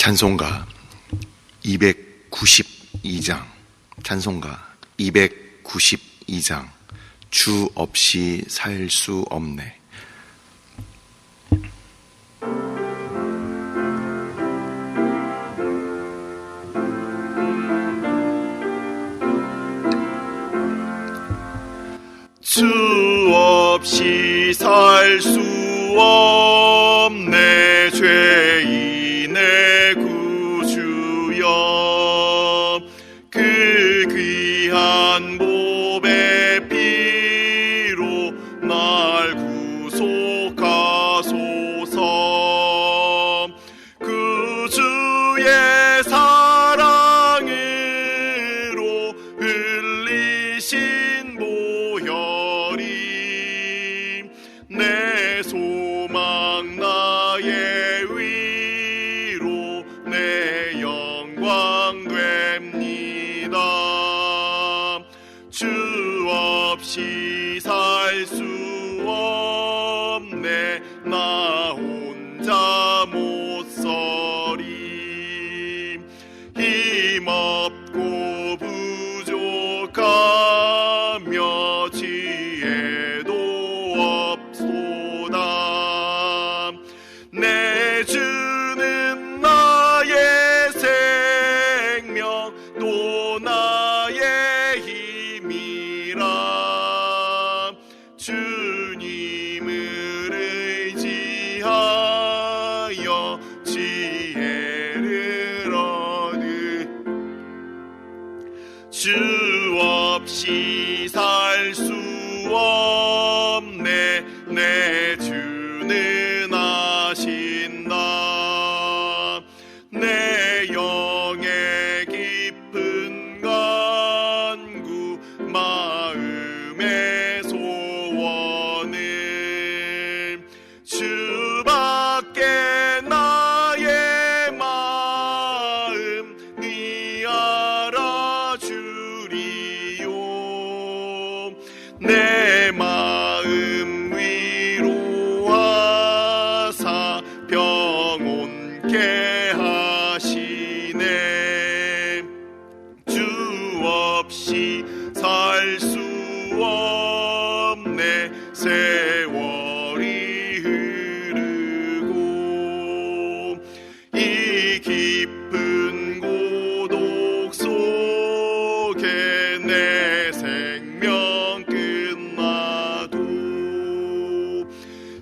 찬송가 292장, 찬송가 292장, 주 없이 살 수 없네. 주 없이 살 수 없네. 죄인의 구주여, 그 귀한 몸의 피로 날 구속하소서. 구주의 사랑으로 흘리신 보혈이 내 소망, 나의 위로, 내 영광 됩니다. 주 없이 살 수 없네. 나 혼자 못 서리. 힘없고 부족하며 지혜도 없소다. 내 주는 나의 생명, 또 나의 힘이라. 주님을 의지하여 지혜를 얻으. 주 없이 살 수 없네. 내 주는 아신다. 내 영의 깊은 간구, 마음의 소원을 주밖에 나의 마음 네 알아주리요. 내 마음 위로하사 평온케 하시네. 주 없이 살 수 없네. 세월이 흐르고 이 깊은 고독 속에 내 생명 끝나도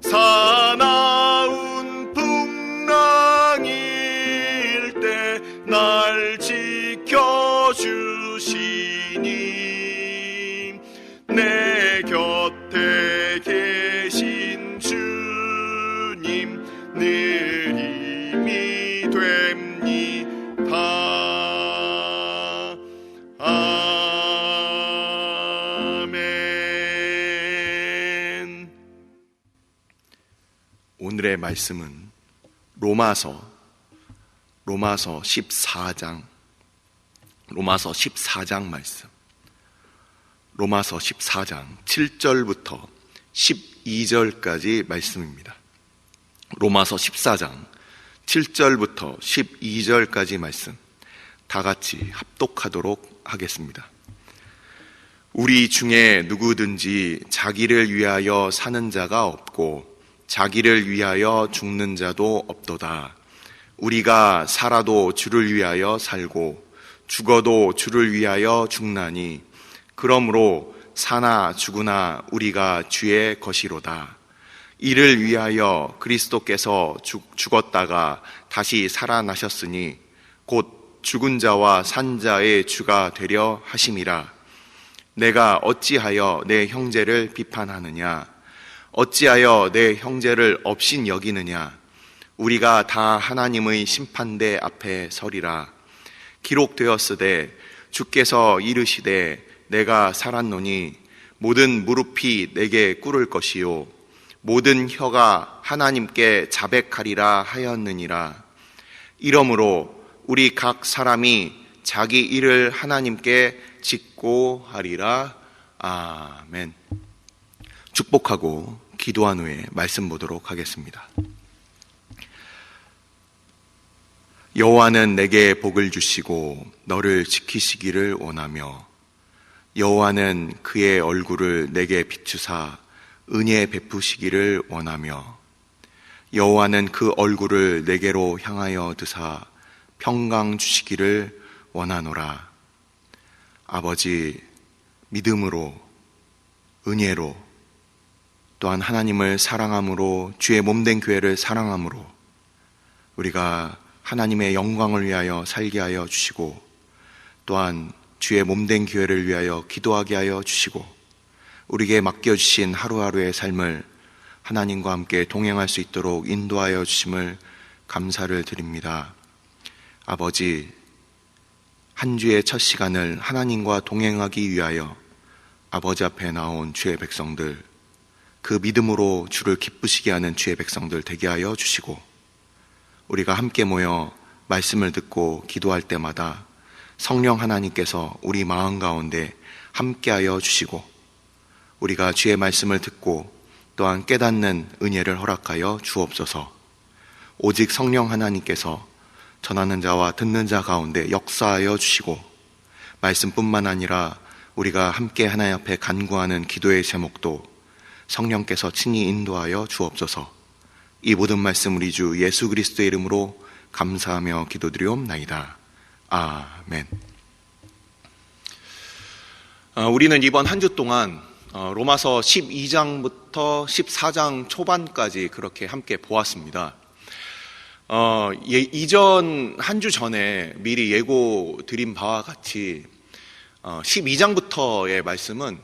사나운 풍랑일 때 날 지켜주시니 내 곁에 계신 주님 늘 힘이 됩니다. 아멘. 오늘의 말씀은 로마서 14장 말씀. 로마서 14장 7절부터 12절까지 말씀입니다. 로마서 14장 7절부터 12절까지 말씀 다 같이 합독하도록 하겠습니다. 우리 중에 누구든지 자기를 위하여 사는 자가 없고 자기를 위하여 죽는 자도 없도다. 우리가 살아도 주를 위하여 살고 죽어도 주를 위하여 죽나니 그러므로 사나 죽으나 우리가 주의 것이로다. 이를 위하여 그리스도께서 죽었다가 다시 살아나셨으니 곧 죽은 자와 산 자의 주가 되려 하심이라. 내가 어찌하여 내 형제를 비판하느냐? 어찌하여 내 형제를 업신 여기느냐? 우리가 다 하나님의 심판대 앞에 서리라. 기록되었으되 주께서 이르시되 내가 살았노니 모든 무릎이 내게 꿇을 것이요 모든 혀가 하나님께 자백하리라 하였느니라. 이러므로 우리 각 사람이 자기 일을 하나님께 짓고 하리라. 아멘. 축복하고 기도한 후에 말씀 보도록 하겠습니다. 여호와는 내게 복을 주시고 너를 지키시기를 원하며 여호와는 그의 얼굴을 내게 비추사 은혜 베푸시기를 원하며 여호와는 그 얼굴을 내게로 향하여 드사 평강 주시기를 원하노라. 아버지, 믿음으로, 은혜로, 또한 하나님을 사랑함으로, 주의 몸된 교회를 사랑함으로 우리가 하나님의 영광을 위하여 살게 하여 주시고, 또한 주의 몸된 교회를 위하여 기도하게 하여 주시고, 우리에게 맡겨주신 하루하루의 삶을 하나님과 함께 동행할 수 있도록 인도하여 주심을 감사를 드립니다. 아버지, 한 주의 첫 시간을 하나님과 동행하기 위하여 아버지 앞에 나온 주의 백성들, 그 믿음으로 주를 기쁘시게 하는 주의 백성들 되게 하여 주시고, 우리가 함께 모여 말씀을 듣고 기도할 때마다 성령 하나님께서 우리 마음 가운데 함께하여 주시고, 우리가 주의 말씀을 듣고 또한 깨닫는 은혜를 허락하여 주옵소서. 오직 성령 하나님께서 전하는 자와 듣는 자 가운데 역사하여 주시고, 말씀뿐만 아니라 우리가 함께 하나님 앞에 간구하는 기도의 제목도 성령께서 친히 인도하여 주옵소서. 이 모든 말씀 우리 주 예수 그리스도의 이름으로 감사하며 기도드리옵나이다. 아멘. 우리는 이번 한 주 동안 로마서 12장부터 14장 초반까지 그렇게 함께 보았습니다. 이전 한 주 전에 미리 예고 드린 바와 같이 12장부터의 말씀은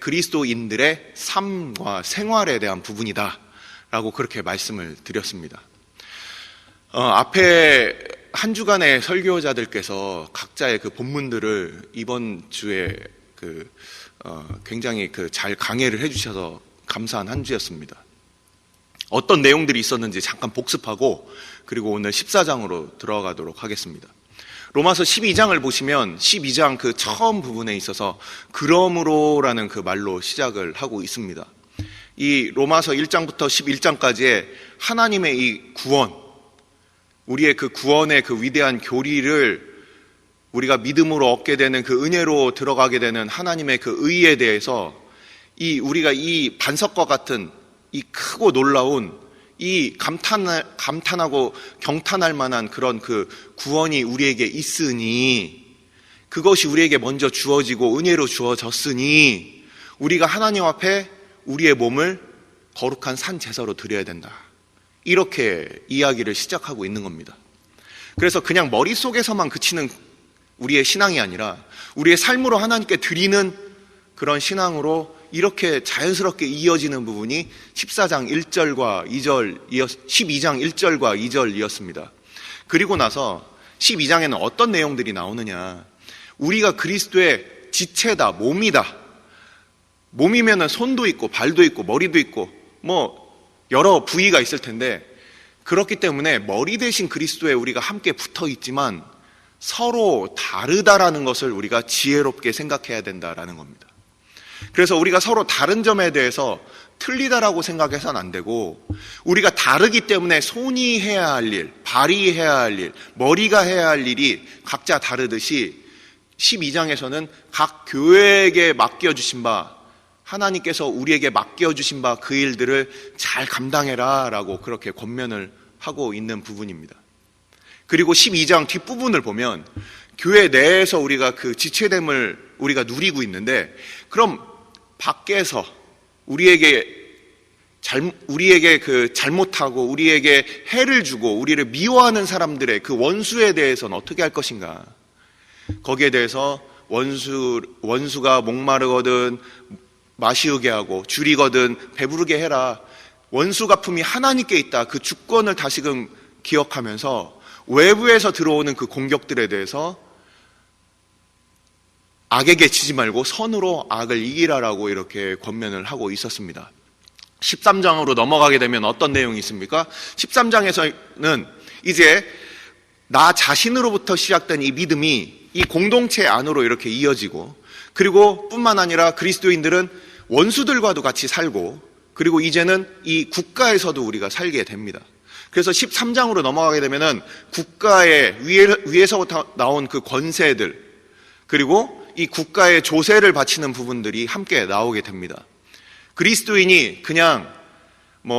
그리스도인들의 삶과 생활에 대한 부분이다 라고 그렇게 말씀을 드렸습니다. 앞에 한 주간의 설교자들께서 각자의 그 본문들을 이번 주에 굉장히 잘 강해를 해주셔서 감사한 한 주였습니다. 어떤 내용들이 있었는지 잠깐 복습하고 그리고 오늘 14장으로 들어가도록 하겠습니다. 로마서 12장을 보시면 12장 그 처음 부분에 있어서 그러므로라는 그 말로 시작을 하고 있습니다. 이 로마서 1장부터 11장까지의 하나님의 이 구원, 우리의 그 구원의 그 위대한 교리를 우리가 믿음으로 얻게 되는 그 은혜로 들어가게 되는 하나님의 그 의에 대해서 우리가 이 반석과 같은 이 크고 놀라운 이 감탄하고 경탄할 만한 그런 그 구원이 우리에게 있으니, 그것이 우리에게 먼저 주어지고 은혜로 주어졌으니 우리가 하나님 앞에 우리의 몸을 거룩한 산 제사로 드려야 된다. 이렇게 이야기를 시작하고 있는 겁니다. 그래서 그냥 머릿속에서만 그치는 우리의 신앙이 아니라 우리의 삶으로 하나님께 드리는 그런 신앙으로 이렇게 자연스럽게 이어지는 부분이 14장 1절과 2절, 12장 1절과 2절이었습니다. 그리고 나서 12장에는 어떤 내용들이 나오느냐. 우리가 그리스도의 지체다, 몸이다. 몸이면은 손도 있고 발도 있고 머리도 있고 여러 부위가 있을 텐데, 그렇기 때문에 머리 대신 그리스도에 우리가 함께 붙어 있지만 서로 다르다라는 것을 우리가 지혜롭게 생각해야 된다라는 겁니다. 그래서 우리가 서로 다른 점에 대해서 틀리다라고 생각해서는 안 되고, 우리가 다르기 때문에 손이 해야 할 일, 발이 해야 할 일, 머리가 해야 할 일이 각자 다르듯이 12장에서는 각 교회에게 맡겨주신 바, 하나님께서 우리에게 맡겨주신 바 그 일들을 잘 감당해라 라고 그렇게 권면을 하고 있는 부분입니다. 그리고 12장 뒷부분을 보면 교회 내에서 우리가 그 지체됨을 우리가 누리고 있는데, 그럼 밖에서 우리에게 그 잘못하고 우리에게 해를 주고 우리를 미워하는 사람들의 그 원수에 대해서는 어떻게 할 것인가? 거기에 대해서 원수가 목마르거든 마시우게 하고 줄이거든 배부르게 해라. 원수 갚음이 하나님께 있다. 그 주권을 다시금 기억하면서 외부에서 들어오는 그 공격들에 대해서 악에게 지지 말고 선으로 악을 이기라라고 이렇게 권면을 하고 있었습니다. 13장으로 넘어가게 되면 어떤 내용이 있습니까? 13장에서는 이제 나 자신으로부터 시작된 이 믿음이 이 공동체 안으로 이렇게 이어지고, 그리고 뿐만 아니라 그리스도인들은 원수들과도 같이 살고, 그리고 이제는 이 국가에서도 우리가 살게 됩니다. 그래서 13장으로 넘어가게 되면은 국가의 위에서부터 나온 그 권세들, 그리고 이 국가의 조세를 바치는 부분들이 함께 나오게 됩니다. 그리스도인이 그냥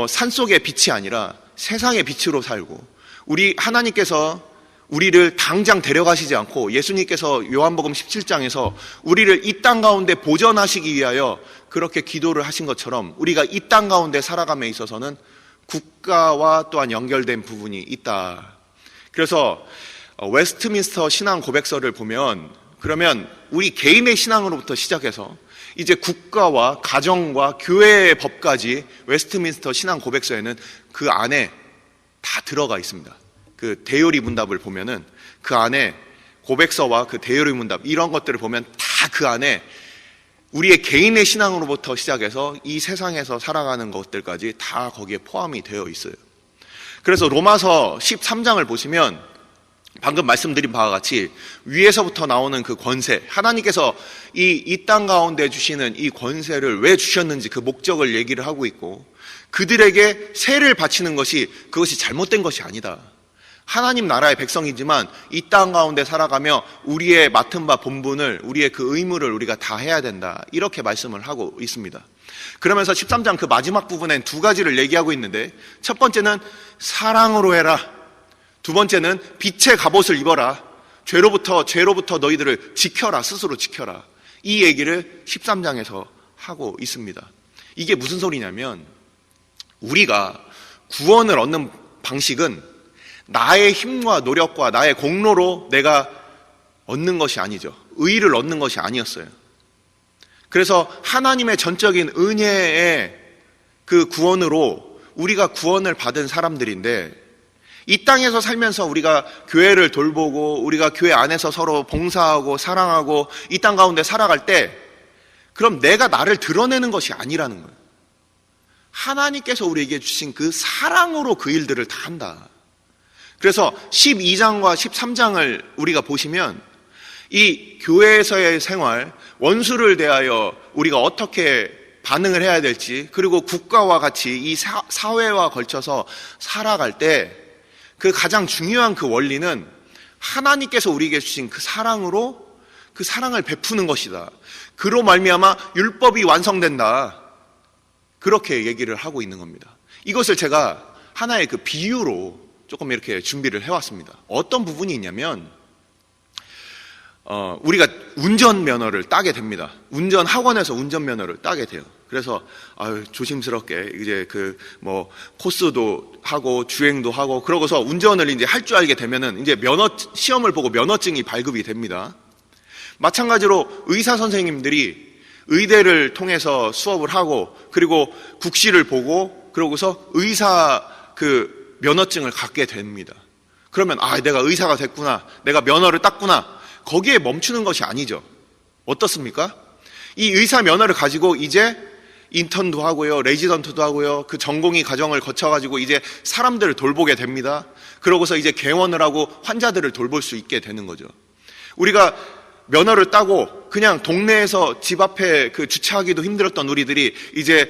산속의 빛이 아니라 세상의 빛으로 살고, 우리 하나님께서 우리를 당장 데려가시지 않고 예수님께서 요한복음 17장에서 우리를 이 땅 가운데 보존하시기 위하여 그렇게 기도를 하신 것처럼 우리가 이 땅 가운데 살아감에 있어서는 국가와 또한 연결된 부분이 있다. 그래서 웨스트민스터 신앙 고백서를 보면, 그러면 우리 개인의 신앙으로부터 시작해서 이제 국가와 가정과 교회의 법까지 웨스트민스터 신앙 고백서에는 그 안에 다 들어가 있습니다. 그 대요리 문답을 보면은 그 안에 고백서와 그 대요리 문답, 이런 것들을 보면 다 그 안에 우리의 개인의 신앙으로부터 시작해서 이 세상에서 살아가는 것들까지 다 거기에 포함이 되어 있어요. 그래서 로마서 13장을 보시면 방금 말씀드린 바와 같이 위에서부터 나오는 그 권세, 하나님께서 이 땅 가운데 주시는 이 권세를 왜 주셨는지 그 목적을 얘기를 하고 있고, 그들에게 세를 바치는 것이 그것이 잘못된 것이 아니다. 하나님 나라의 백성이지만 이 땅 가운데 살아가며 우리의 맡은 바 본분을, 우리의 그 의무를 우리가 다 해야 된다, 이렇게 말씀을 하고 있습니다. 그러면서 13장 그 마지막 부분엔 두 가지를 얘기하고 있는데, 첫 번째는 사랑으로 해라, 두 번째는 빛의 갑옷을 입어라, 죄로부터 너희들을 지켜라, 스스로 지켜라, 이 얘기를 13장에서 하고 있습니다. 이게 무슨 소리냐면, 우리가 구원을 얻는 방식은 나의 힘과 노력과 나의 공로로 내가 얻는 것이 아니죠. 의를 얻는 것이 아니었어요. 그래서 하나님의 전적인 은혜의 그 구원으로 우리가 구원을 받은 사람들인데, 이 땅에서 살면서 우리가 교회를 돌보고 우리가 교회 안에서 서로 봉사하고 사랑하고 이 땅 가운데 살아갈 때, 그럼 내가 나를 드러내는 것이 아니라는 거예요. 하나님께서 우리에게 주신 그 사랑으로 그 일들을 다 한다. 그래서 12장과 13장을 우리가 보시면 이 교회에서의 생활, 원수를 대하여 우리가 어떻게 반응을 해야 될지, 그리고 국가와 같이 이 사회와 걸쳐서 살아갈 때 그 가장 중요한 그 원리는 하나님께서 우리에게 주신 그 사랑으로 그 사랑을 베푸는 것이다. 그로 말미암아 율법이 완성된다. 그렇게 얘기를 하고 있는 겁니다. 이것을 제가 하나의 그 비유로 조금 이렇게 준비를 해왔습니다. 어떤 부분이 있냐면, 우리가 운전면허를 따게 됩니다. 운전학원에서 운전면허를 따게 돼요. 그래서 조심스럽게 이제 코스도 하고 주행도 하고 그러고서 운전을 이제 할 줄 알게 되면은 이제 시험을 보고 면허증이 발급이 됩니다. 마찬가지로 의사 선생님들이 의대를 통해서 수업을 하고, 그리고 국시를 보고, 그러고서 의사 그 면허증을 갖게 됩니다. 그러면 내가 의사가 됐구나, 내가 면허를 땄구나, 거기에 멈추는 것이 아니죠. 어떻습니까? 이 의사 면허를 가지고 이제 인턴도 하고요, 레지던트도 하고요, 그 전공의 과정을 거쳐가지고 이제 사람들을 돌보게 됩니다. 그러고서 이제 개원을 하고 환자들을 돌볼 수 있게 되는 거죠. 우리가 면허를 따고 그냥 동네에서 집 앞에 그 주차하기도 힘들었던 우리들이 이제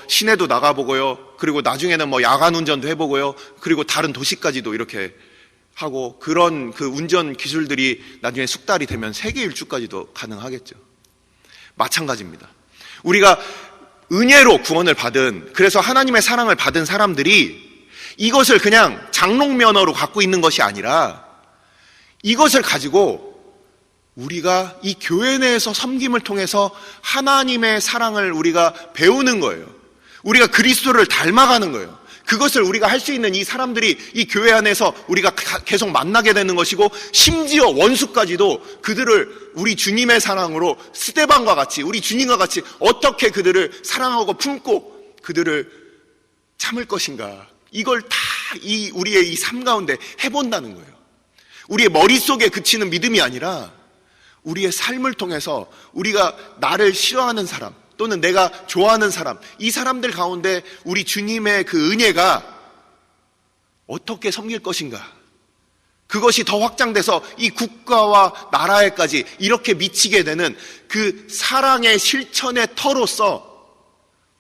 시내도 나가보고요, 그리고 나중에는 야간 운전도 해보고요, 그리고 다른 도시까지도 이렇게 하고, 그런 그 운전 기술들이 나중에 숙달이 되면 세계 일주까지도 가능하겠죠. 마찬가지입니다. 우리가 은혜로 구원을 받은, 그래서 하나님의 사랑을 받은 사람들이 이것을 그냥 장롱 면허로 갖고 있는 것이 아니라 이것을 가지고 우리가 이 교회 내에서 섬김을 통해서 하나님의 사랑을 우리가 배우는 거예요. 우리가 그리스도를 닮아가는 거예요. 그것을 우리가 할 수 있는 이 사람들이 이 교회 안에서 우리가 계속 만나게 되는 것이고, 심지어 원수까지도 그들을 우리 주님의 사랑으로 스데반과 같이, 우리 주님과 같이 어떻게 그들을 사랑하고 품고 그들을 참을 것인가, 이걸 다 우리의 이 삶 가운데 해본다는 거예요. 우리의 머릿속에 그치는 믿음이 아니라 우리의 삶을 통해서 우리가 나를 싫어하는 사람 또는 내가 좋아하는 사람, 이 사람들 가운데 우리 주님의 그 은혜가 어떻게 섬길 것인가, 그것이 더 확장돼서 이 국가와 나라에까지 이렇게 미치게 되는 그 사랑의 실천의 터로서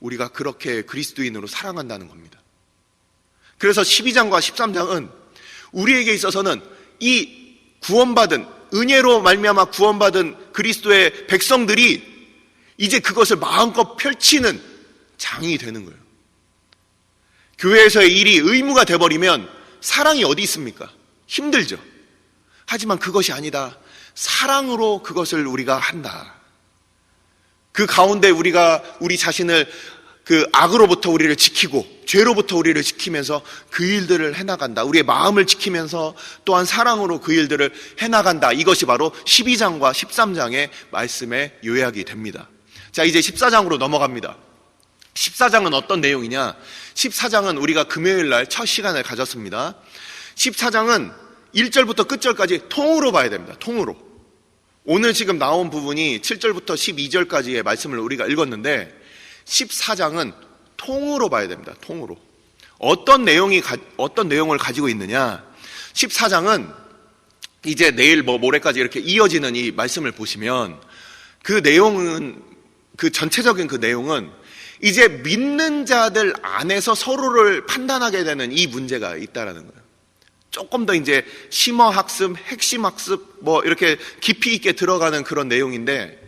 우리가 그렇게 그리스도인으로 살아간다는 겁니다. 그래서 12장과 13장은 우리에게 있어서는 이 구원받은, 은혜로 말미암아 구원받은 그리스도의 백성들이 이제 그것을 마음껏 펼치는 장이 되는 거예요. 교회에서의 일이 의무가 돼버리면 사랑이 어디 있습니까? 힘들죠. 하지만 그것이 아니다. 사랑으로 그것을 우리가 한다. 그 가운데 우리가 우리 자신을 그 악으로부터 우리를 지키고 죄로부터 우리를 지키면서 그 일들을 해나간다. 우리의 마음을 지키면서 또한 사랑으로 그 일들을 해나간다. 이것이 바로 12장과 13장의 말씀의 요약이 됩니다. 자, 이제 14장으로 넘어갑니다. 14장은 어떤 내용이냐? 14장은 우리가 금요일 날 첫 시간을 가졌습니다. 14장은 1절부터 끝절까지 통으로 봐야 됩니다. 통으로. 오늘 지금 나온 부분이 7절부터 12절까지의 말씀을 우리가 읽었는데 14장은 통으로 봐야 됩니다. 통으로. 어떤 내용을 가지고 있느냐? 14장은 이제 내일 모레까지 이렇게 이어지는 이 말씀을 보시면 그 내용은, 그 전체적인 그 내용은 이제 믿는 자들 안에서 서로를 판단하게 되는 이 문제가 있다라는 거예요. 조금 더 이제 심화 학습, 핵심 학습, 이렇게 깊이 있게 들어가는 그런 내용인데,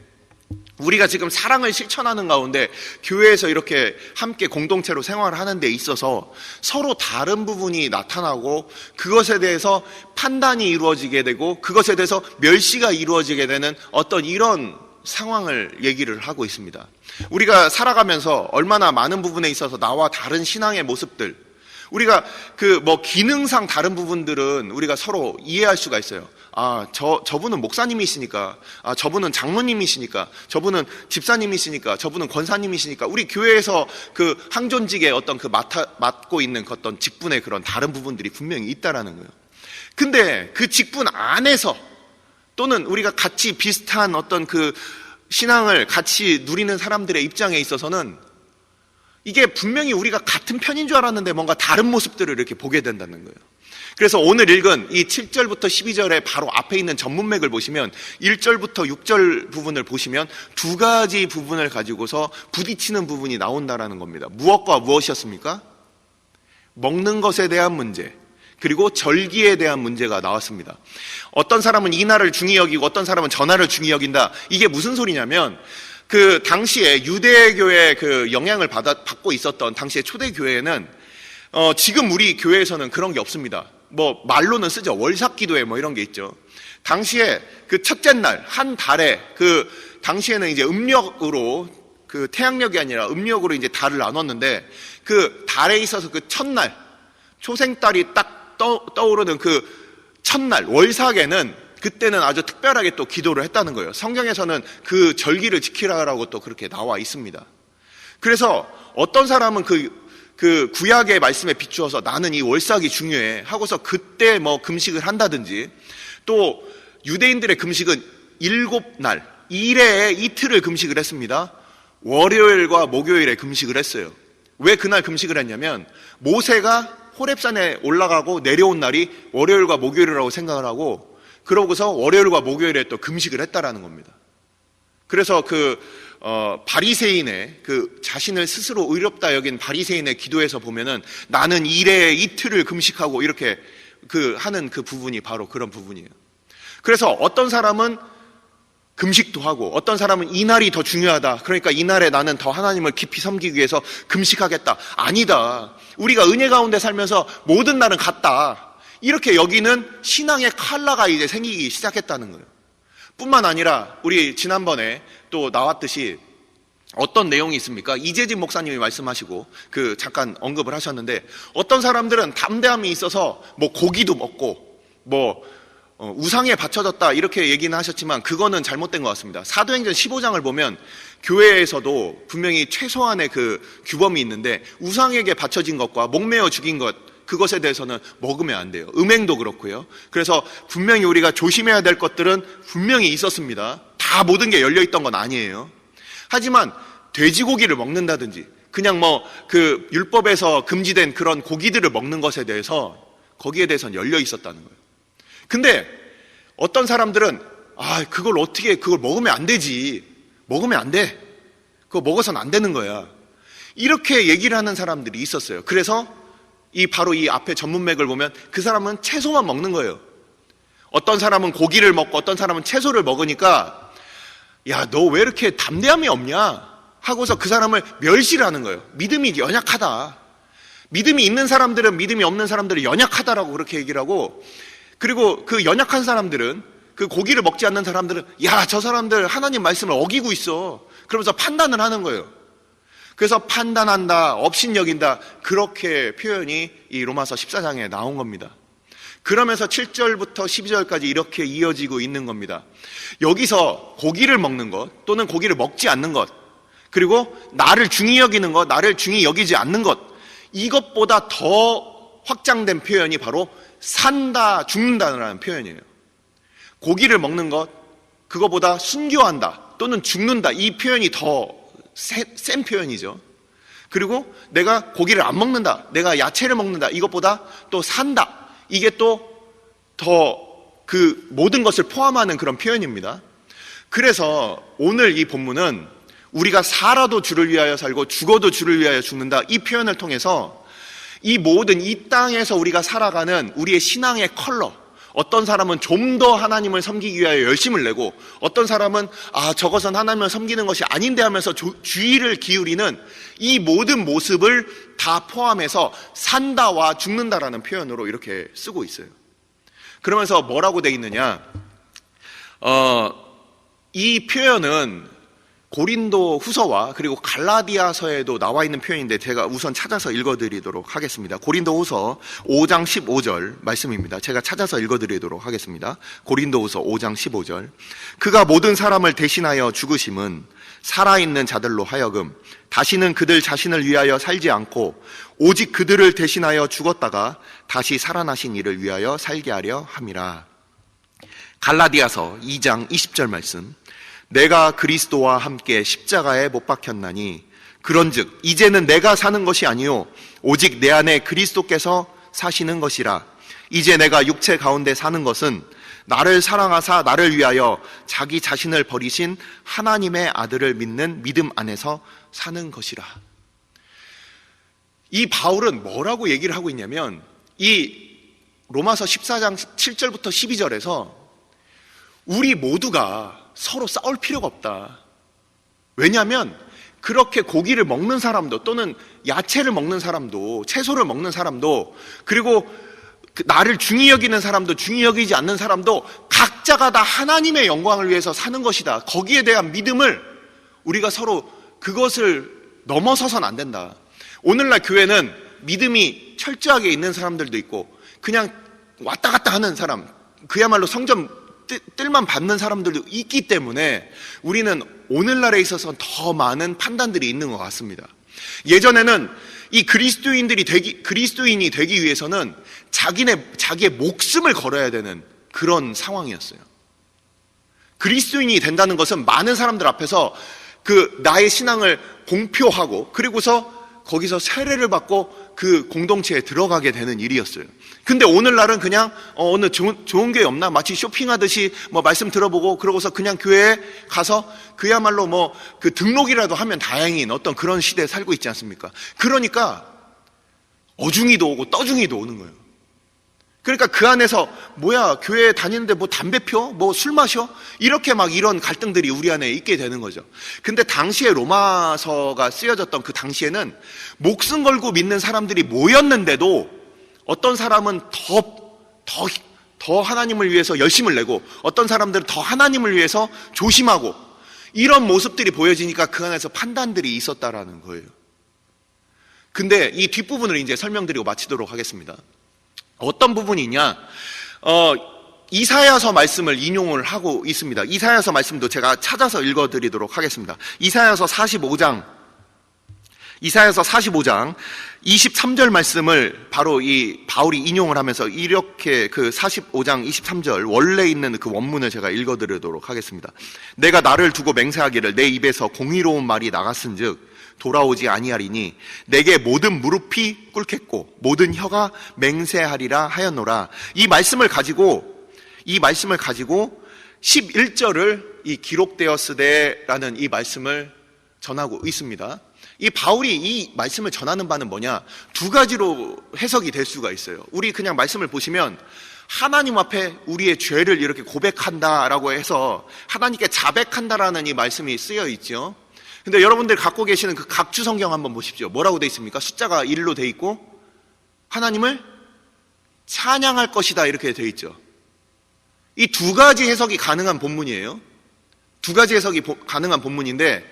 우리가 지금 사랑을 실천하는 가운데 교회에서 이렇게 함께 공동체로 생활을 하는 데 있어서 서로 다른 부분이 나타나고 그것에 대해서 판단이 이루어지게 되고 그것에 대해서 멸시가 이루어지게 되는 어떤 이런 상황을 얘기를 하고 있습니다. 우리가 살아가면서 얼마나 많은 부분에 있어서 나와 다른 신앙의 모습들, 우리가 기능상 다른 부분들은 우리가 서로 이해할 수가 있어요. 저분은 목사님이시니까, 저분은 장로님이시니까, 저분은 집사님이시니까, 저분은 권사님이시니까, 우리 교회에서 그 항존직의 어떤 맡고 있는 어떤 직분의 그런 다른 부분들이 분명히 있다라는 거예요. 근데 그 직분 안에서 또는 우리가 같이 비슷한 어떤 그 신앙을 같이 누리는 사람들의 입장에 있어서는 이게 분명히 우리가 같은 편인 줄 알았는데 뭔가 다른 모습들을 이렇게 보게 된다는 거예요. 그래서 오늘 읽은 이 7절부터 12절의 바로 앞에 있는 전문맥을 보시면 1절부터 6절 부분을 보시면 두 가지 부분을 가지고서 부딪히는 부분이 나온다라는 겁니다. 무엇과 무엇이었습니까? 먹는 것에 대한 문제, 그리고 절기에 대한 문제가 나왔습니다. 어떤 사람은 이날을 중히 여기고 어떤 사람은 저날을 중히 여긴다. 이게 무슨 소리냐면 그 당시에 유대교의 그 영향을 받고 있었던 당시의 초대교회는 지금 우리 교회에서는 그런 게 없습니다. 말로는 쓰죠. 월삭기도회 이런 게 있죠. 당시에 그 첫째 날, 한 달에 그 당시에는 이제 음력으로 그 태양력이 아니라 음력으로 이제 달을 나눴는데 그 달에 있어서 그 첫날, 초생달이 딱 떠오르는 그 첫날, 월삭에는 그때는 아주 특별하게 또 기도를 했다는 거예요. 성경에서는 그 절기를 지키라고 또 그렇게 나와 있습니다. 그래서 어떤 사람은 그 구약의 말씀에 비추어서 나는 이 월삭이 중요해 하고서 그때 금식을 한다든지, 또 유대인들의 금식은 7날, 1회에 이틀을 금식을 했습니다. 월요일과 목요일에 금식을 했어요. 왜 그날 금식을 했냐면 모세가 호렙산에 올라가고 내려온 날이 월요일과 목요일이라고 생각을 하고 그러고서 월요일과 목요일에 또 금식을 했다라는 겁니다. 그래서 바리새인의 자신을 스스로 의롭다 여긴 바리새인의 기도에서 보면은 나는 일에 이틀을 금식하고 이렇게 하는 그 부분이 바로 그런 부분이에요. 그래서 어떤 사람은 금식도 하고 어떤 사람은 이날이 더 중요하다. 그러니까 이날에 나는 더 하나님을 깊이 섬기기 위해서 금식하겠다. 아니다. 우리가 은혜 가운데 살면서 모든 날은 같다. 이렇게 여기는 신앙의 칼라가 이제 생기기 시작했다는 거예요. 뿐만 아니라 우리 지난번에 또 나왔듯이 어떤 내용이 있습니까? 이재진 목사님이 말씀하시고 잠깐 언급을 하셨는데 어떤 사람들은 담대함이 있어서 고기도 먹고 우상에 바쳐졌다 이렇게 얘기는 하셨지만 그거는 잘못된 것 같습니다. 사도행전 15장을 보면 교회에서도 분명히 최소한의 그 규범이 있는데 우상에게 바쳐진 것과 목매어 죽인 것, 그것에 대해서는 먹으면 안 돼요. 음행도 그렇고요. 그래서 분명히 우리가 조심해야 될 것들은 분명히 있었습니다. 다 모든 게 열려있던 건 아니에요. 하지만 돼지고기를 먹는다든지 그냥 율법에서 금지된 그런 고기들을 먹는 것에 대해서 거기에 대해서는 열려 있었다는 거예요. 근데 어떤 사람들은 그걸 먹으면 안 되지. 먹으면 안 돼. 그거 먹어서는 안 되는 거야. 이렇게 얘기를 하는 사람들이 있었어요. 그래서 바로 이 앞에 전문맥을 보면 그 사람은 채소만 먹는 거예요. 어떤 사람은 고기를 먹고 어떤 사람은 채소를 먹으니까 야, 너 왜 이렇게 담대함이 없냐 하고서 그 사람을 멸시를 하는 거예요. 믿음이 연약하다. 믿음이 있는 사람들은 믿음이 없는 사람들은 연약하다라고 그렇게 얘기를 하고, 그리고 그 연약한 사람들은, 그 고기를 먹지 않는 사람들은 야, 저 사람들 하나님 말씀을 어기고 있어 그러면서 판단을 하는 거예요. 그래서 판단한다, 업신여긴다, 그렇게 표현이 이 로마서 14장에 나온 겁니다. 그러면서 7절부터 12절까지 이렇게 이어지고 있는 겁니다. 여기서 고기를 먹는 것 또는 고기를 먹지 않는 것, 그리고 나를 중히 여기는 것, 나를 중히 여기지 않는 것, 이것보다 더 확장된 표현이 바로 산다, 죽는다라는 표현이에요. 고기를 먹는 것, 그거보다 순교한다 또는 죽는다, 이 표현이 더 센 표현이죠. 그리고 내가 고기를 안 먹는다, 내가 야채를 먹는다, 이것보다 또 산다, 이게 또 더 그 모든 것을 포함하는 그런 표현입니다. 그래서 오늘 이 본문은 우리가 살아도 주를 위하여 살고 죽어도 주를 위하여 죽는다, 이 표현을 통해서 이 모든 이 땅에서 우리가 살아가는 우리의 신앙의 컬러, 어떤 사람은 좀 더 하나님을 섬기기 위하여 열심을 내고, 어떤 사람은 저것은 하나님을 섬기는 것이 아닌데 하면서 주의를 기울이는 이 모든 모습을 다 포함해서 산다와 죽는다라는 표현으로 이렇게 쓰고 있어요. 그러면서 뭐라고 돼 있느냐, 이 표현은 고린도 후서와 그리고 갈라디아서에도 나와 있는 표현인데 제가 우선 찾아서 읽어드리도록 하겠습니다. 고린도 후서 5장 15절 말씀입니다. 제가 찾아서 읽어드리도록 하겠습니다. 고린도 후서 5장 15절. 그가 모든 사람을 대신하여 죽으심은 살아있는 자들로 하여금 다시는 그들 자신을 위하여 살지 않고 오직 그들을 대신하여 죽었다가 다시 살아나신 이를 위하여 살게 하려 함이라. 갈라디아서 2장 20절 말씀. 내가 그리스도와 함께 십자가에 못 박혔나니 그런즉 이제는 내가 사는 것이 아니요 오직 내 안에 그리스도께서 사시는 것이라. 이제 내가 육체 가운데 사는 것은 나를 사랑하사 나를 위하여 자기 자신을 버리신 하나님의 아들을 믿는 믿음 안에서 사는 것이라. 이 바울은 뭐라고 얘기를 하고 있냐면, 이 로마서 14장 7절부터 12절에서 우리 모두가 서로 싸울 필요가 없다. 왜냐하면 그렇게 고기를 먹는 사람도 또는 야채를 먹는 사람도 채소를 먹는 사람도, 그리고 나를 중히 여기는 사람도 중히 여기지 않는 사람도 각자가 다 하나님의 영광을 위해서 사는 것이다. 거기에 대한 믿음을 우리가 서로, 그것을 넘어서선 안 된다. 오늘날 교회는 믿음이 철저하게 있는 사람들도 있고 그냥 왔다 갔다 하는 사람, 그야말로 성전 뜰만 받는 사람들도 있기 때문에 우리는 오늘날에 있어서 더 많은 판단들이 있는 것 같습니다. 예전에는 이 그리스도인이 되기 위해서는 자기의 목숨을 걸어야 되는 그런 상황이었어요. 그리스도인이 된다는 것은 많은 사람들 앞에서 그 나의 신앙을 공표하고 그리고서 거기서 세례를 받고 그 공동체에 들어가게 되는 일이었어요. 근데 오늘날은 그냥 오늘 좋은 교회 없나? 마치 쇼핑하듯이 말씀 들어보고 그러고서 그냥 교회에 가서 그야말로 그 등록이라도 하면 다행인 어떤 그런 시대에 살고 있지 않습니까? 그러니까 어중이도 오고 떠중이도 오는 거예요. 그러니까 그 안에서 교회 다니는데 담배 펴? 술 마셔? 이렇게 이런 갈등들이 우리 안에 있게 되는 거죠. 근데 당시에 로마서가 쓰여졌던 그 당시에는 목숨 걸고 믿는 사람들이 모였는데도 어떤 사람은 더 하나님을 위해서 열심을 내고 어떤 사람들은 더 하나님을 위해서 조심하고 이런 모습들이 보여지니까 그 안에서 판단들이 있었다라는 거예요. 근데 이 뒷부분을 이제 설명드리고 마치도록 하겠습니다. 어떤 부분이냐, 이사야서 말씀을 인용을 하고 있습니다. 이사야서 말씀도 제가 찾아서 읽어드리도록 하겠습니다. 이사야서 45장 23절 말씀을 바로 이 바울이 인용을 하면서 이렇게 그 45장 23절 원래 있는 그 원문을 제가 읽어드리도록 하겠습니다. 내가 나를 두고 맹세하기를 내 입에서 공의로운 말이 나갔은즉 돌아오지 아니하리니 내게 모든 무릎이 꿇겠고 모든 혀가 맹세하리라 하였노라. 이 말씀을 가지고 11절을 이 기록되었으되라는 이 말씀을 전하고 있습니다. 이 바울이 이 말씀을 전하는 바는 뭐냐? 두 가지로 해석이 될 수가 있어요. 우리 그냥 말씀을 보시면 하나님 앞에 우리의 죄를 이렇게 고백한다라고 해서 하나님께 자백한다라는 이 말씀이 쓰여 있죠. 근데 여러분들 갖고 계시는 그 각주 성경 한번 보십시오. 뭐라고 돼 있습니까? 숫자가 1로 돼 있고 하나님을 찬양할 것이다 이렇게 돼 있죠. 이 두 가지 해석이 가능한 본문이에요. 두 가지 해석이 가능한 본문인데,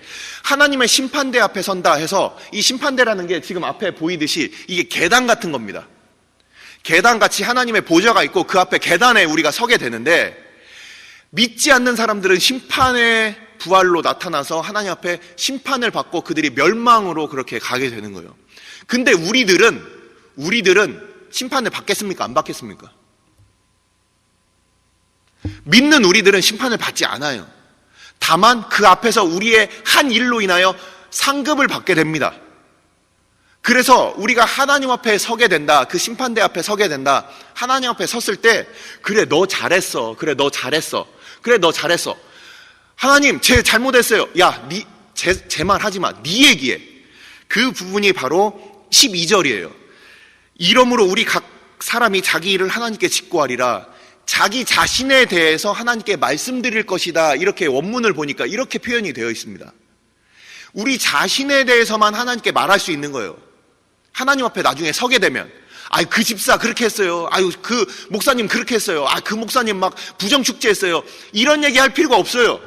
하나님의 심판대 앞에 선다 해서, 이 심판대라는 게 지금 앞에 보이듯이 이게 계단 같은 겁니다. 계단같이 하나님의 보좌가 있고 그 앞에 계단에 우리가 서게 되는데, 믿지 않는 사람들은 심판의 부활로 나타나서 하나님 앞에 심판을 받고 그들이 멸망으로 그렇게 가게 되는 거예요. 근데 우리들은 심판을 받겠습니까? 안 받겠습니까? 믿는 우리들은 심판을 받지 않아요. 다만 그 앞에서 우리의 한 일로 인하여 상급을 받게 됩니다. 그래서 우리가 하나님 앞에 서게 된다. 그 심판대 앞에 서게 된다. 하나님 앞에 섰을 때, 그래 너 잘했어. 그래 너 잘했어. 그래 너 잘했어. 하나님 쟤 잘못했어요. 야 제 말 하지 마. 네 얘기해. 그 부분이 바로 12절이에요. 이러므로 우리 각 사람이 자기 일을 하나님께 직고하리라. 자기 자신에 대해서 하나님께 말씀드릴 것이다. 이렇게 원문을 보니까 이렇게 표현이 되어 있습니다. 우리 자신에 대해서만 하나님께 말할 수 있는 거예요. 하나님 앞에 나중에 서게 되면, 아유 그 집사 그렇게 했어요. 아유 그 목사님 그렇게 했어요. 아 그 목사님 막 부정축제했어요. 이런 얘기 할 필요가 없어요.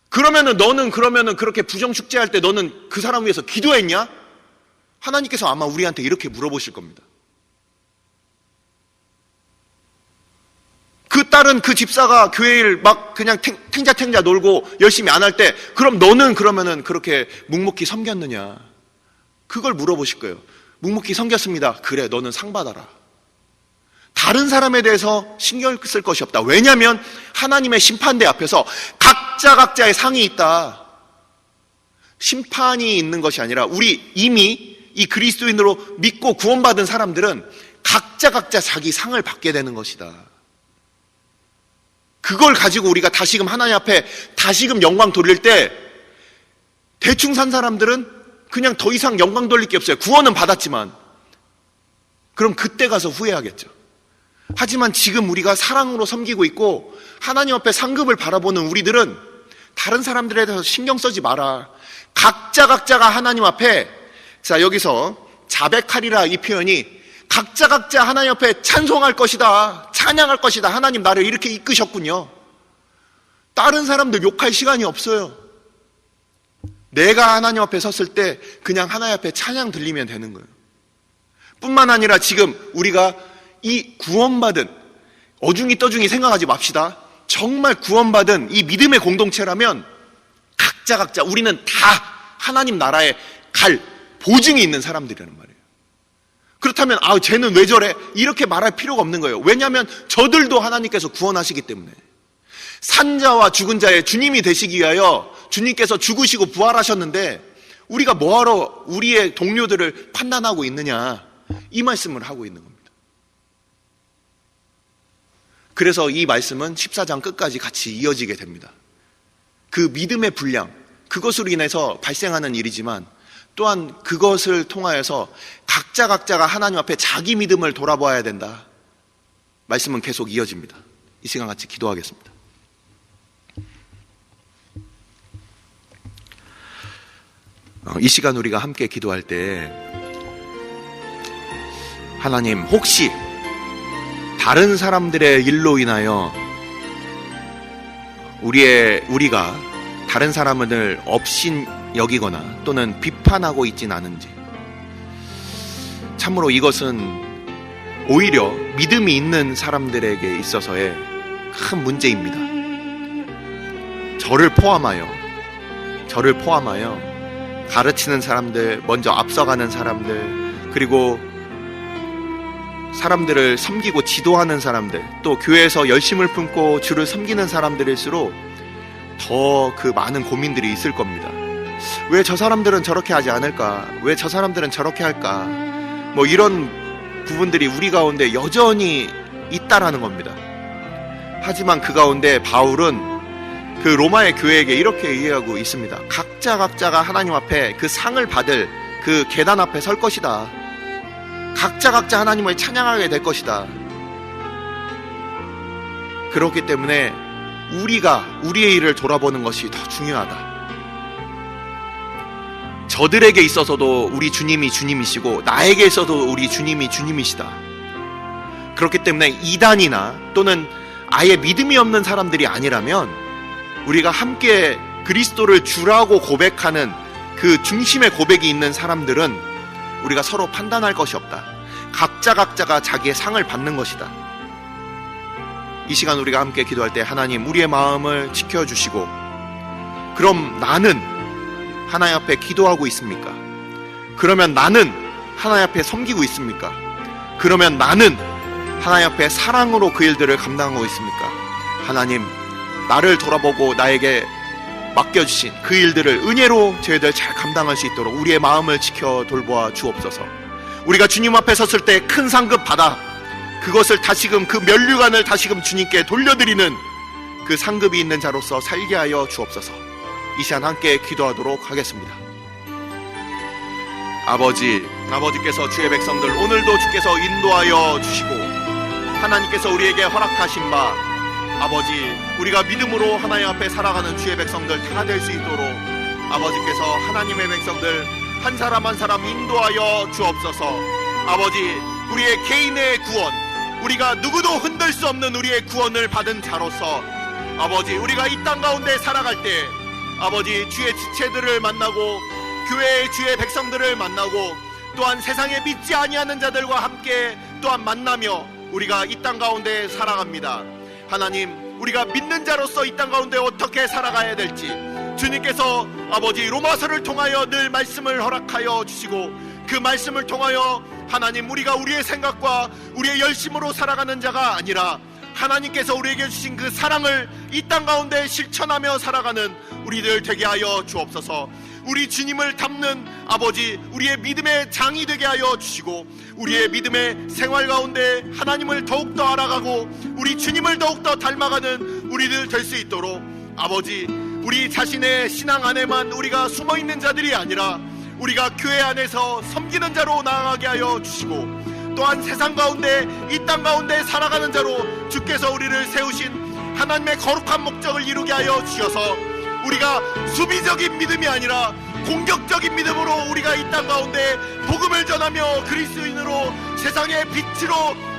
그러면은 너는 그렇게 부정축제할 때 너는 그 사람 위해서 기도했냐? 하나님께서 아마 우리한테 이렇게 물어보실 겁니다. 그 딸은 그 집사가 교회를 막 그냥 탱자탱자 놀고 열심히 안 할 때, 그럼 너는 그러면은 그렇게 묵묵히 섬겼느냐? 그걸 물어보실 거예요. 묵묵히 섬겼습니다. 그래, 너는 상 받아라. 다른 사람에 대해서 신경 쓸 것이 없다. 왜냐하면 하나님의 심판대 앞에서 각자의 상이 있다. 심판이 있는 것이 아니라 우리 이미 이 그리스도인으로 믿고 구원받은 사람들은 각자 자기 상을 받게 되는 것이다. 그걸 가지고 우리가 다시금 하나님 앞에 다시금 영광 돌릴 때, 대충 산 사람들은 그냥 더 이상 영광 돌릴 게 없어요. 구원은 받았지만. 그럼 그때 가서 후회하겠죠. 하지만 지금 우리가 사랑으로 섬기고 있고 하나님 앞에 상급을 바라보는 우리들은 다른 사람들에 대해서 신경 쓰지 마라. 각자가 하나님 앞에, 자 여기서 자백하리라 이 표현이 각자 하나님 앞에 찬송할 것이다, 찬양할 것이다. 하나님 나를 이렇게 이끄셨군요. 다른 사람들 욕할 시간이 없어요. 내가 하나님 앞에 섰을 때 그냥 하나님 앞에 찬양 들리면 되는 거예요. 뿐만 아니라 지금 우리가 이 구원받은, 어중이 떠중이 생각하지 맙시다. 정말 구원받은 이 믿음의 공동체라면 각자 우리는 다 하나님 나라에 갈 보증이 있는 사람들이라는 말이에요. 그렇다면 쟤는 왜 저래? 이렇게 말할 필요가 없는 거예요. 왜냐하면 저들도 하나님께서 구원하시기 때문에. 산자와 죽은 자의 주님이 되시기 위하여 주님께서 죽으시고 부활하셨는데 우리가 뭐하러 우리의 동료들을 판단하고 있느냐, 이 말씀을 하고 있는 겁니다. 그래서 이 말씀은 14장 끝까지 같이 이어지게 됩니다. 그 믿음의 분량, 그것으로 인해서 발생하는 일이지만 또한 그것을 통하여서 각자가 하나님 앞에 자기 믿음을 돌아봐야 된다. 말씀은 계속 이어집니다. 이 시간 같이 기도하겠습니다. 이 시간 우리가 함께 기도할 때, 하나님 혹시 다른 사람들의 일로 인하여 우리가 다른 사람을 업신 여기거나 또는 비판하고 있진 않은지, 참으로 이것은 오히려 믿음이 있는 사람들에게 있어서의 큰 문제입니다. 저를 포함하여 가르치는 사람들, 먼저 앞서가는 사람들, 그리고 사람들을 섬기고 지도하는 사람들, 또 교회에서 열심을 품고 주를 섬기는 사람들일수록 더 그 많은 고민들이 있을 겁니다. 왜 저 사람들은 저렇게 하지 않을까? 왜 저 사람들은 저렇게 할까? 뭐 이런 부분들이 우리 가운데 여전히 있다라는 겁니다. 하지만 그 가운데 바울은 그 로마의 교회에게 이렇게 얘기하고 있습니다. 각자가 하나님 앞에 그 상을 받을 그 계단 앞에 설 것이다. 각자 하나님을 찬양하게 될 것이다. 그렇기 때문에 우리가 우리의 일을 돌아보는 것이 더 중요하다. 저들에게 있어서도 우리 주님이 주님이시고 나에게 있어도 우리 주님이 주님이시다. 그렇기 때문에 이단이나 또는 아예 믿음이 없는 사람들이 아니라면 우리가 함께 그리스도를 주라고 고백하는 그 중심의 고백이 있는 사람들은 우리가 서로 판단할 것이 없다. 각자가 자기의 상을 받는 것이다. 이 시간 우리가 함께 기도할 때 하나님 우리의 마음을 지켜주시고, 그럼 나는 하나님 앞에 기도하고 있습니까? 그러면 나는 하나님 앞에 섬기고 있습니까? 그러면 나는 하나님 앞에 사랑으로 그 일들을 감당하고 있습니까? 하나님, 나를 돌아보고 나에게 맡겨주신 그 일들을 은혜로 저희들 잘 감당할 수 있도록 우리의 마음을 지켜 돌보아 주옵소서. 우리가 주님 앞에 섰을 때 큰 상급 받아 그것을 다시금 그 면류관을 다시금 주님께 돌려드리는 그 상급이 있는 자로서 살게 하여 주옵소서. 이 시간 함께 기도하도록 하겠습니다. 아버지께서 주의 백성들 오늘도 주께서 인도하여 주시고 하나님께서 우리에게 허락하신 바 아버지, 우리가 믿음으로 하나님 앞에 살아가는 주의 백성들 다 될 수 있도록 아버지께서 하나님의 백성들 한 사람 한 사람 인도하여 주옵소서. 아버지, 우리의 개인의 구원, 우리가 누구도 흔들 수 없는 우리의 구원을 받은 자로서 아버지, 우리가 이 땅 가운데 살아갈 때 아버지, 주의 지체들을 만나고 교회의 주의 백성들을 만나고 또한 세상에 믿지 아니하는 자들과 함께 또한 만나며 우리가 이 땅 가운데 살아갑니다. 하나님, 우리가 믿는 자로서 이 땅 가운데 어떻게 살아가야 될지 주님께서 아버지 로마서를 통하여 늘 말씀을 허락하여 주시고 그 말씀을 통하여 하나님, 우리가 우리의 생각과 우리의 열심으로 살아가는 자가 아니라 하나님께서 우리에게 주신 그 사랑을 이 땅 가운데 실천하며 살아가는 우리들 되게 하여 주옵소서. 우리 주님을 닮는 아버지, 우리의 믿음의 장이 되게 하여 주시고 우리의 믿음의 생활 가운데 하나님을 더욱더 알아가고 우리 주님을 더욱더 닮아가는 우리들 될 수 있도록 아버지, 우리 자신의 신앙 안에만 우리가 숨어있는 자들이 아니라 우리가 교회 안에서 섬기는 자로 나아가게 하여 주시고 또한 세상 가운데 이 땅 가운데 살아가는 자로 주께서 우리를 세우신 하나님의 거룩한 목적을 이루게 하여 주셔서 우리가 수비적인 믿음이 아니라 공격적인 믿음으로 우리가 이 땅 가운데 복음을 전하며 그리스도인으로 세상의 빛으로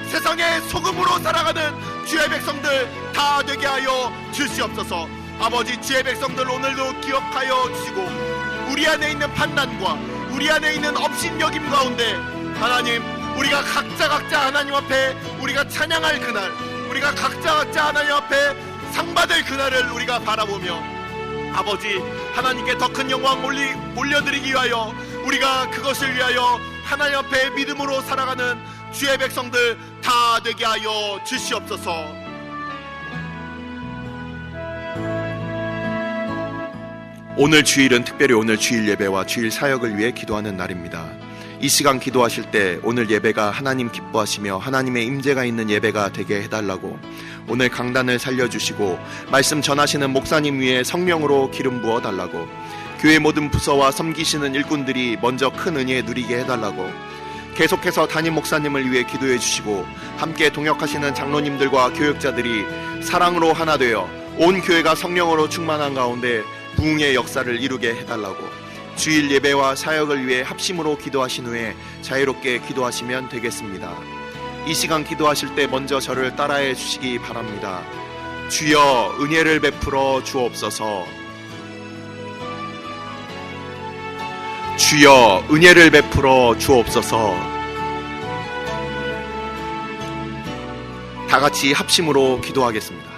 세상의 소금으로 살아가는 주의 백성들 다 되게 하여 주시옵소서. 아버지, 주의 백성들 오늘도 기억하여 주시고 우리 안에 있는 판단과 우리 안에 있는 업신여김 가운데 하나님, 우리가 각자 하나님 앞에 우리가 찬양할 그날, 우리가 각자 하나님 앞에 상 받을 그날을 우리가 바라보며 아버지, 하나님께 더 큰 영광 올려드리기 위하여 우리가 그것을 위하여 하나님 앞에 믿음으로 살아가는 주의 백성들 다 되게 하여 주시옵소서. 오늘 주일은 특별히 오늘 주일 예배와 주일 사역을 위해 기도하는 날입니다. 이 시간 기도하실 때 오늘 예배가 하나님 기뻐하시며 하나님의 임재가 있는 예배가 되게 해달라고 오늘 강단을 살려주시고 말씀 전하시는 목사님 위에 성령으로 기름 부어달라고 교회 모든 부서와 섬기시는 일꾼들이 먼저 큰 은혜 누리게 해달라고 계속해서 담임 목사님을 위해 기도해 주시고 함께 동역하시는 장로님들과 교역자들이 사랑으로 하나 되어 온 교회가 성령으로 충만한 가운데 부흥의 역사를 이루게 해달라고 주일 예배와 사역을 위해 합심으로 기도하신 후에 자유롭게 기도하시면 되겠습니다. 이 시간 기도하실 때 먼저 저를 따라해 주시기 바랍니다. 주여 은혜를 베풀어 주옵소서. 주여 은혜를 베풀어 주옵소서. 다 같이 합심으로 기도하겠습니다.